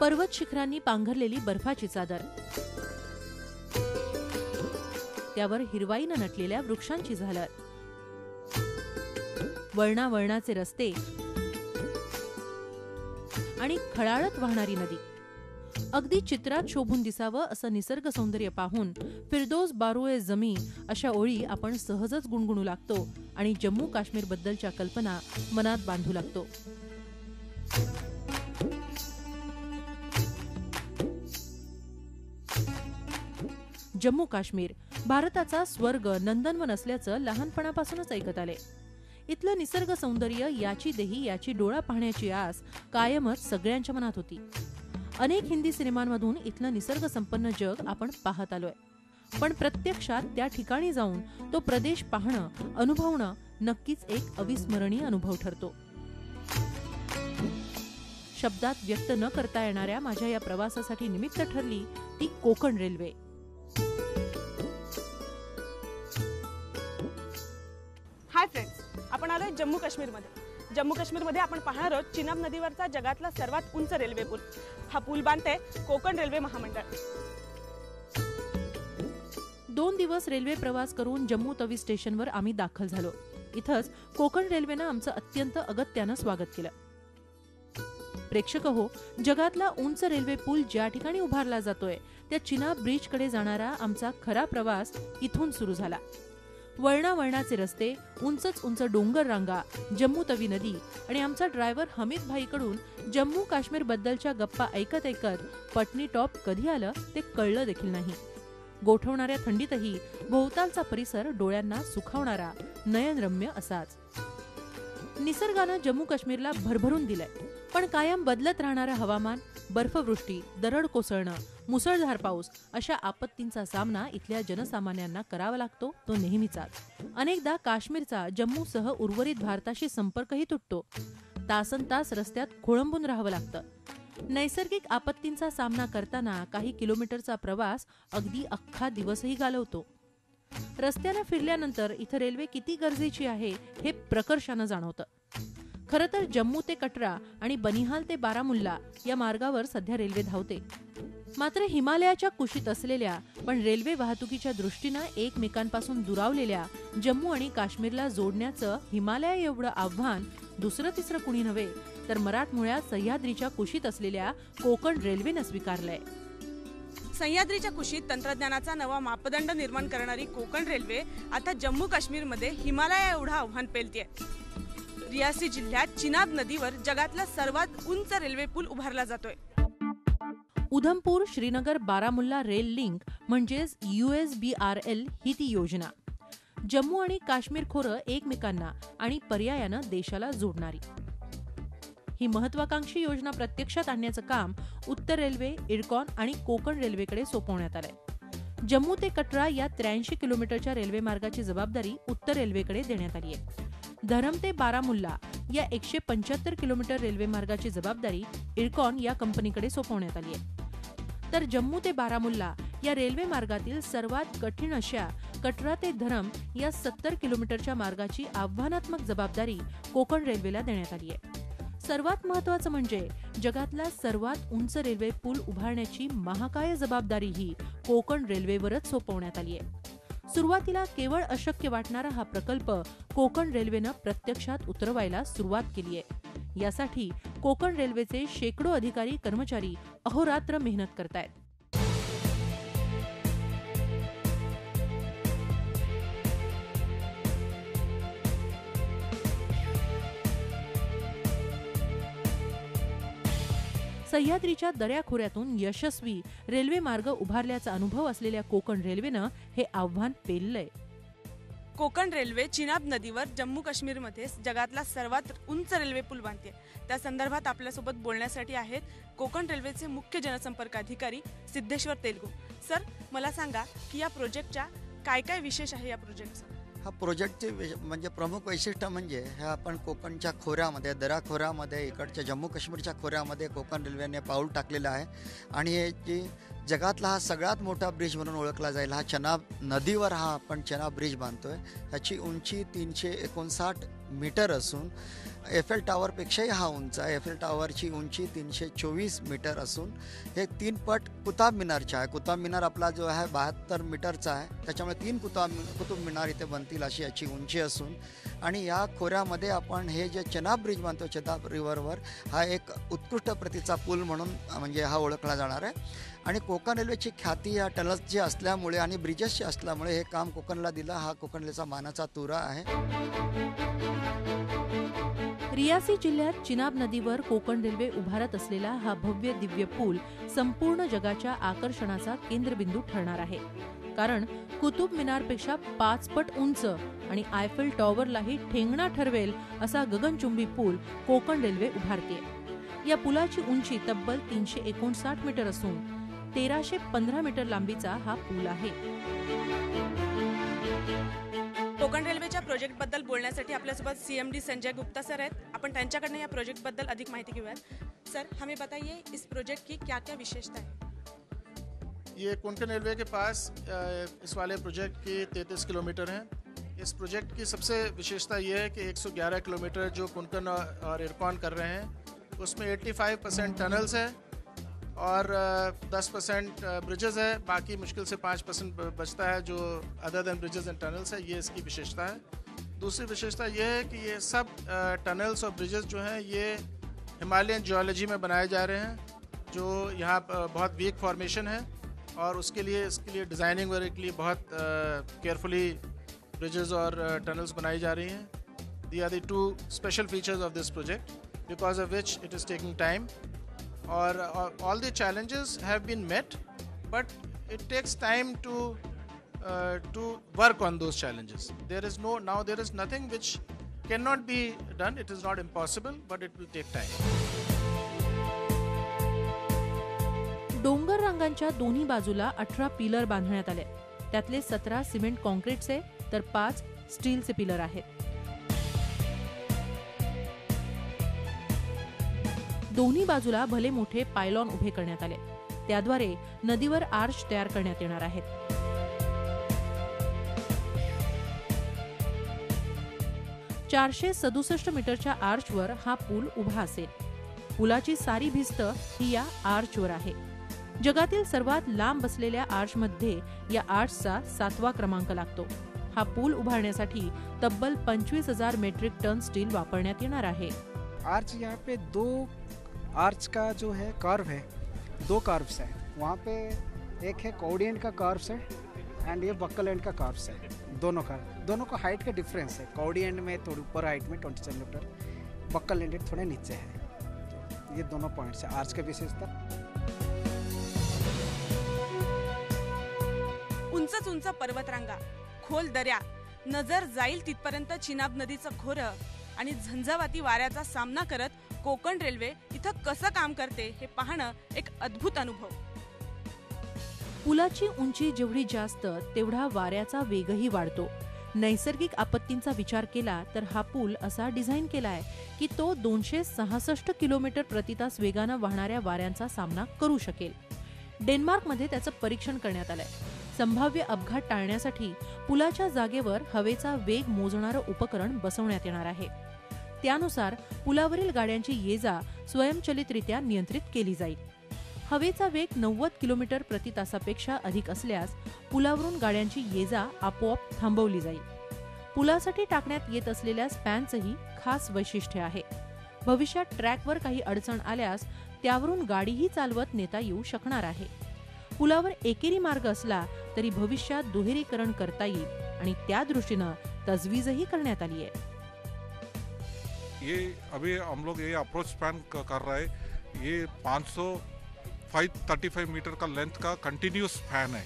पर्वत शिखरांनी पांघरलेली बर्फाची चादर, त्यावर हिरवाईनं नटलेल्या वृक्षांची झालर, वळणावळणाचे रस्ते आणि खळाळत वाहणारी नदी. अगदी चित्रात शोभून दिसावं असं निसर्ग सौंदर्य पाहून फिरदौस बारोए जमी अशा ओळी आपण सहजच गुणगुणू लागतो आणि जम्मू काश्मीर बद्दलच्या कल्पना मनात बांधू लागतो. जम्मू काश्मीर भारताचा स्वर्ग नंदनवन असल्याचं लहानपणापासूनच ऐकत आले. इथलं निसर्ग सौंदर्य, याची देही याची डोळा पाहण्याची आस कायमच सगळ्यांच्या मनात होती. अनेक हिंदी सिनेमांमधून इथलं निसर्ग संपन्न जग आपण पाहत आलोय, पण प्रत्यक्षात त्या ठिकाणी जाऊन तो प्रदेश पाहणं, अनुभवणं नक्कीच एक अविस्मरणीय अनुभव ठरतो. शब्दात व्यक्त न करता येणाऱ्या माझ्या या प्रवासासाठी निमित्त ठरली ती कोकण रेल्वे. हाय फ्रेंड्स, आपण आलोय जम्मू काश्मीरमध्ये. जम्मू काश्मीरमध्ये आपण पाहणार आहोत चिनाब नदीवरचा जगातला सर्वात उंच रेल्वे पूल. हा पूल बांधते कोकण रेल्वे महामंडळ. 2 दिवस रेल्वे प्रवास करून जम्मू तवी स्टेशनवर आम्ही दाखल झालो. इथंच कोकण रेल्वेनं आमचं अत्यंत अगत्यानं स्वागत केलं. प्रेक्षक हो, जगातला उंच रेल्वे पूल ज्या ठिकाणी उभारला जातोय त्या चिनाब ब्रिजकडे जाणारा आमचा खरा प्रवास इथून सुरू झाला. वळणावळणाचे रस्ते, उंचच उंच डोंगर रांगा, जम्मू तवी नदी आणि आमचा ड्रायव्हर हमीद भाईकडून जम्मू काश्मीर बद्दलच्या गप्पा ऐकत ऐकत पटनी टॉप कधी आलं ते कळलं देखील नाही. गोठवणाऱ्या थंडीतही भोवतालचा परिसर डोळ्यांना सुखावणारा, नयनरम्य असाच. निसर्गानं जम्मू काश्मीरला भरभरून दिलंय, पण कायम बदलत राहणारं हवामान, बर्फवृष्टी, दरड कोसळणं, मुसळधार पाऊस अशा आपत्तींचा सामना इथल्या जनसामान्यांना करावा लागतो तो नेहमीचाच. अनेकदा काश्मीरचा जम्मूसह उर्वरित भारताशी संपर्कही तुटतो. तासनतास रस्त्यात खोळंबून राहावं लागतं. नैसर्गिक आपत्तींचा सामना करताना काही किलोमीटरचा प्रवास अगदी अख्खा दिवसही घालवतो. रस्त्यानं फिरल्यानंतर इथं रेल्वे किती गरजेची आहे हे प्रकर्षानं जाणवतं. खरं तर जम्मू ते कटरा आणि बनिहाल ते बारामुल्ला या मार्गावर सध्या रेल्वे धावते. मात्र हिमालयाच्या कुशीत असलेल्या पण रेल्वे वाहतुकीच्या दृष्टीनं एकमेकांपासून दुरावलेल्या जम्मू आणि काश्मीरला जोडण्याचं हिमालया एवढं आव्हान दुसरं तिसरं कुणी नव्हे तर मराठमोळ्या सह्याद्रीच्या कुशीत असलेल्या कोकण रेल्वेनं स्वीकारलंय. सह्याद्रीच्या कुशीत तंत्रज्ञानाचा नवा मापदंड निर्माण करणारी कोकण रेल्वे आता जम्मू काश्मीरमध्ये हिमालया एवढं आव्हान पेलतीये. रियासी जिल्ह्यात चिनाब नदीवर जगातला सर्वात उंच रेल्वे पूल उभारला जातोय. उधमपूर श्रीनगर बारामुल्ला रेल लिंक म्हणजेच USBRL ही ती योजना. जम्मू आणि काश्मीर खोरं एकमेकांना आणि पर्यायानं देशाला जोडणारी ही महत्वाकांक्षी योजना प्रत्यक्षात आणण्याचं काम उत्तर रेल्वे, इरकॉन आणि कोकण रेल्वेकडे सोपवण्यात आलंय. जम्मू ते कटरा या 83 किलोमीटरच्या रेल्वे मार्गाची जबाबदारी उत्तर रेल्वेकडे देण्यात आली आहे. धरम ते बारामुल्ला या 175 किलोमीटर रेल्वे मार्गाची जबाबदारी इरकॉन या कंपनीकडे सोपवण्यात आली आहे. तर जम्मू ते बारामुल्ला या रेल्वे मार्गातील सर्वात कठीण अशा कटरा ते धरम या 70 किलोमीटरच्या मार्गाची आव्हानात्मक जबाबदारी कोकण रेल्वेला देण्यात आली आहे. सर्वात महत्त्वाचं म्हणजे जगातला सर्वात उंच रेल्वे पूल उभारण्याची महाकाय जबाबदारीही कोकण रेल्वेवरच सोपवण्यात आली आहे. सुरुवातीला केवळ अशक्य वाटणारा हा प्रकल्प कोकण रेल्वेनं प्रत्यक्षात उतरवायला सुरुवात केली आहे. यासाठी कोकण रेल्वेचे शेकडो अधिकारी कर्मचारी अहोरात्र मेहनत करतायत. सह्याद्रीच्या दऱ्याखोऱ्यातून यशस्वी रेल्वे मार्ग उभारल्याचा अनुभव असलेल्या कोकण रेल्वेनं हे आव्हान पेललंय. कोकण रेल्वे चिनाब नदीवर जम्मू काश्मीरमध्ये जगातला सर्वात उंच रेल्वे पूल बांधते. त्या संदर्भात आपल्यासोबत बोलण्यासाठी आहेत कोकण रेल्वेचे मुख्य जनसंपर्क अधिकारी सिद्धेश्वर तेलगू. सर, मला सांगा की या प्रोजेक्टच्या काय काय विशेष आहे या प्रोजेक्टचा? हा प्रोजेक्टचे म्हणजे प्रमुख वैशिष्ट्य म्हणजे हे आपण कोकणच्या खोऱ्यामध्ये, दऱ्याखोऱ्यामध्ये, इकडच्या जम्मू काश्मीरच्या खोऱ्यामध्ये कोकण रेल्वेने पाऊल टाकलेलं आहे. आणि हे जी जगातला हा सगळ्यात मोठा ब्रिज म्हणून ओळखला जाईल. हा चनाब नदीवर हा आपण चनाब ब्रिज बांधतोय. ह्याची उंची 359 मीटर असून एफेल टॉवरपेक्षाही हा उंच आहे. एफेल टॉवरची उंची 324 मीटर असून हे 3 पट कुतुब मिनारचे आहे. कुतुब मिनार आपला जो आहे 72 मीटरचा आहे, त्याच्यामुळे 3 कुतुब मिनार इथे बनतील अशी याची उंची असून आणि या खोऱ्यामध्ये आपण हे जे चेनाब ब्रिज म्हणतो, चेनाब रिव्हरवर, हा एक उत्कृष्ट प्रतीचा पूल म्हणून म्हणजे हा ओळखला जाणार आहे. आणि कोकण रेल्वेची ख्याती या टनल्सची असल्यामुळे आणि ब्रिजेसची असल्यामुळे हे काम कोकणला दिलं. हा कोकण रेल्वेचा मानाचा तुरा आहे. रियासी जिल्ह्यात चिनाब नदीवर कोकण रेल्वे उभारत असलेला हा भव्य दिव्य पूल संपूर्ण जगाच्या आकर्षणाचा केंद्रबिंदू ठरणार आहे. कारण कुतुब मिनारपेक्षा 5 पट उंच आणि आयफेल टॉवरलाही ठेंगणा ठरवेल असा गगनचुंबी पूल कोकण रेल्वे उभारते. या पुलाची उंची तब्बल 359 मीटर असून 1315 मीटर लांबीचा हा पूल आहे. कोकण रेल्वेच्या प्रोजेक्टबद्दल बोलण्यासाठी आपल्यासोबत CMD संजय गुप्ता सर आहेत. आपण त्यांच्याकडनं या प्रोजेक्टबद्दल अधिक माहिती घेऊयात. सर, हमें बताइए इस प्रोजेक्ट की क्या क्या विशेषता है? ये कोंकण रेलवे के पास इस वाले प्रोजेक्ट की 33 किलोमीटर हैं. इस प्रोजेक्ट की सबसे विशेषता ये है कि 111 किलोमीटर जो कोंकण और इरकॉन कर रहे हैं उसमें 85% टनल्स है और 10% ब्रिजेस है. बाकी मुश्किल से 5% बचता है जो other than bridges end tunnels है. ये इसकी विशेषता है. दूसरी विशेषता ये है कि ये सब टनल्स और ब्रिजेस जो हैं ये हिमालयन जियोलॉजी में बनाए जा रहे हैं, जो यहाँ बहुत वीक फॉर्मेशन है और इसके लिए डिज़ाइनिंग वर्क के लिए बहुत केयरफुली ब्रिजेस और टनल्स बनाई जा रही हैं. These are the 2 special features of this project because of which it is taking time. Or all the challenges have been met, but it takes time to work on those challenges. There is nothing which cannot be done. It is not impossible, but it will take time. डोंगर रांगांच्या दोन्ही बाजूला 18 pillar बांधण्यात आले. त्यातले 17 cement कॉन्क्रीटचे तर 5 स्टीलचे pillar आहेत. दोन्ही बाजूला भले मोठे पायलॉन उभे करण्यात आले. त्याद्वारे नदीवर आर्च तयार करण्यात येणार आहेत. .467 मीटरच्या आर्चवर हा पूल उभा असेल. पुलाची सारी भिस्त ही या आर्चवर आहे. जगातील सर्वात लांब असलेल्या आर्चमध्ये या आर्चचा 7वा क्रमांक लागतो. हा पूल उभारण्यासाठी तब्बल 25,000 मेट्रिक टन स्टील वापरण्यात येणार आहे. आर्च यहाँ पे 2 आर्च का जो है कर्व है, 2 कर्व्स है. वहाँ पे एक है कॉर्डियन का कर्व्स है एंड ये बक्कल एंड का कर्व्स है. दोनों का हाइट का डिफरेंस है. कॉर्डियन में थोड़ी ऊपर हाइट में 20 सेंटीमीटर, बक्कल एंड थोड़े नीचे है. तो ये दोनों पॉइंट्स है आर्च का विशेषता. उंच पर्वतरांगा, खोल दऱ्या, नजर जाईल तिथपर्यंत चिनाब नदीचं खोरं आणि झंझावाती वाऱ्याचा सामना करत कोकण रेल्वे इथं कसं काम करते हे पाहणं एक अद्भुत अनुभव. पुलाची उंची जेवढी जास्त तेवढा वाऱ्याचा वेगही वाढतो. नैसर्गिक आपत्तींचा विचार केला तर हा पूल असा डिझाईन केलाय की तो 266 किलोमीटर प्रतितास वेगानं वाहणाऱ्या वाऱ्यांचा सामना करू शकेल. डेन्मार्कमध्ये त्याचं परीक्षण करण्यात आलंय. संभाव्य अपघात टाळण्यासाठी पुलाच्या जागेवर हवेचा वेग मोजणारं उपकरण बसवण्यात येणार आहे. त्यानुसार पुलावरील गाड्यांची ये-जा स्वयंचलितरित्या नियंत्रित केली जाईल. हवेचा वेग 90 किलोमीटर प्रति तासापेक्षा अधिक असल्यास पुलावरून गाड्यांची ये-जा आपोआप थांबवली जाईल. पुलासाठी टाकण्यात येत असलेल्या स्पॅनचंही खास वैशिष्ट्य आहे. भविष्यात ट्रॅकवर काही अडचण आल्यास त्यावरून गाडीही चालवत नेता येऊ शकणार आहे. पुलावर एकेरी मार्ग असला तरी भविष्यात दुहेरीकरण करता येईल आणि त्या दृष्टीनं तजवीजही करण्यात आली आहे. ये अभी हम लोग ये अप्रोच स्पैन कर रहा है. ये 535 मीटर का लेंथ का कंटिन्यूस स्पैन है.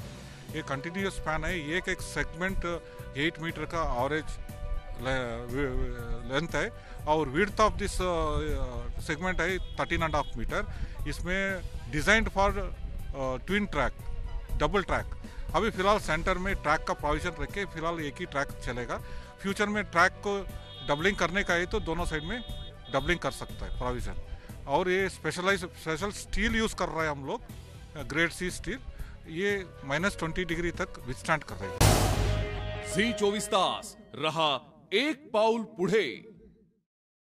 ये कंटिन्यूस स्पैन है. ये एक सेगमेंट 8 मीटर का एवरेज लेंथ है और विड्थ ऑफ दिस सेगमेंट है 13.5 मीटर. इसमें designed for twin track, double track. अभी फिलहाल सेंटर में ट्रैक का प्रोविजन रखे. फिलहाल एक ही ट्रैक चलेगा. फ्यूचर में ट्रैक को डबलिंग करने का है तो दोनों साइड में डबलिंग कर सकता है प्रोविजन. और ये स्पेशल स्टील यूज़ कर रहे हैं हम लोग, ग्रेड सी स्टील. ये -20 डिग्री तक विथस्टँड कर रहे हैं. झी 24 तास रहा एक पाऊल पुढे.